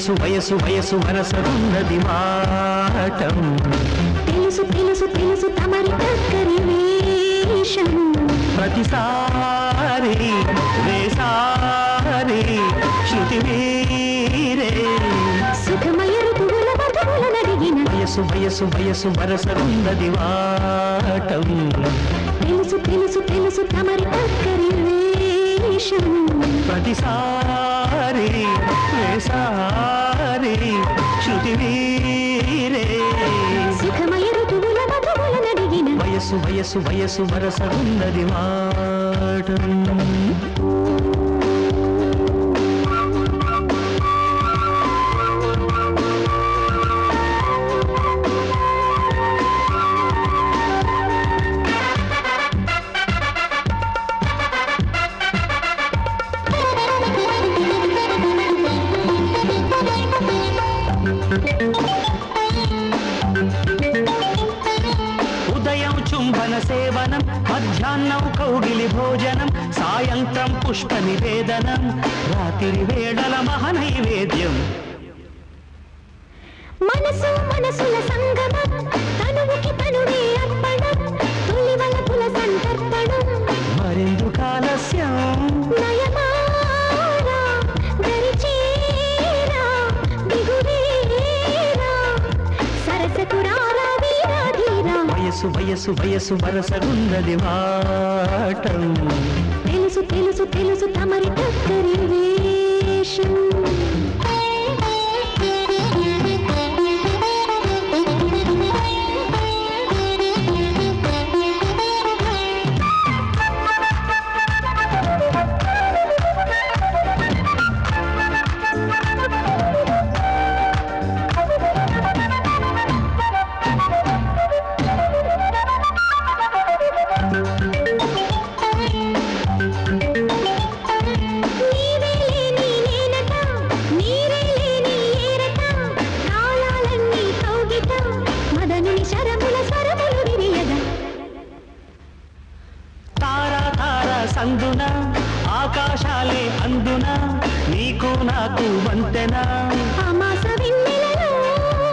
వయసు వయసు వయసు వరసరున్నది వాటం తెలుసు తెలుసు తెలుసు తమరి దగ్గరి వేషం ప్రతిసారి వేసారి శృతి వీరే సుఖమయ ఋతువుల వధువులనడిగిన వయసు వయసు వయసు వరసరున్నది వాటం తెలుసు తెలుసు తెలుసు తమరి దగ్గరి వేషం ప్రతిసారి వేసారి శృతి వీరే సుఖమయ ఋతువుల వధువులనడిగిన వయసు వయసు వయసు వరసరున్నది వాటం ఉదయం చుంబన సేవనం మధ్యాహ్నం కౌగిలి భోజనం సాయంత్రం పుష్ప నివేదనం రాత్రి వేళల మహనైవేద్యం మనసు మనసుల సంగమం తనువుకి తనువే అర్పణం తొలి వలపుల సంతర్పణం మరెందుకు ఆలస్యం నయమారా దరిచేరా దిగువేరా సరసకురారా వీరాధీరా వయసు వయసు వయసు వరసరున్నది వాటం తెలుసు తెలుసు తెలుసు తమరి దగ్గరి వేషం అందున ఆకాశాలే అందున నీకు నాకు వంతెన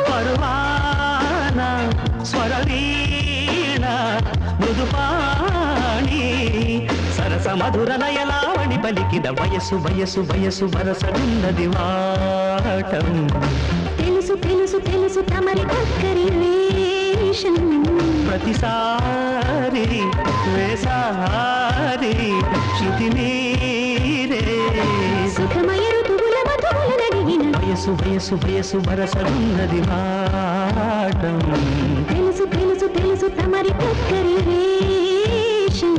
పరువాన స్వరవీణ మృదుపాణి సరస మధుర నయలావణి పలికిన వయసు వయసు వయసు వరసరున్నది వాటం తెలుసు తెలుసు తెలుసు తమరి దగ్గరి వేషం ప్రతిసారి వేసారి శృతి మీరే సుఖమయ ఋతువుల వధువులనడిగిన వయసు వయసు వయసు వరసరున్నది వాటం తెలుసు తెలుసు తెలుసు తమరి దగ్గరి వేషం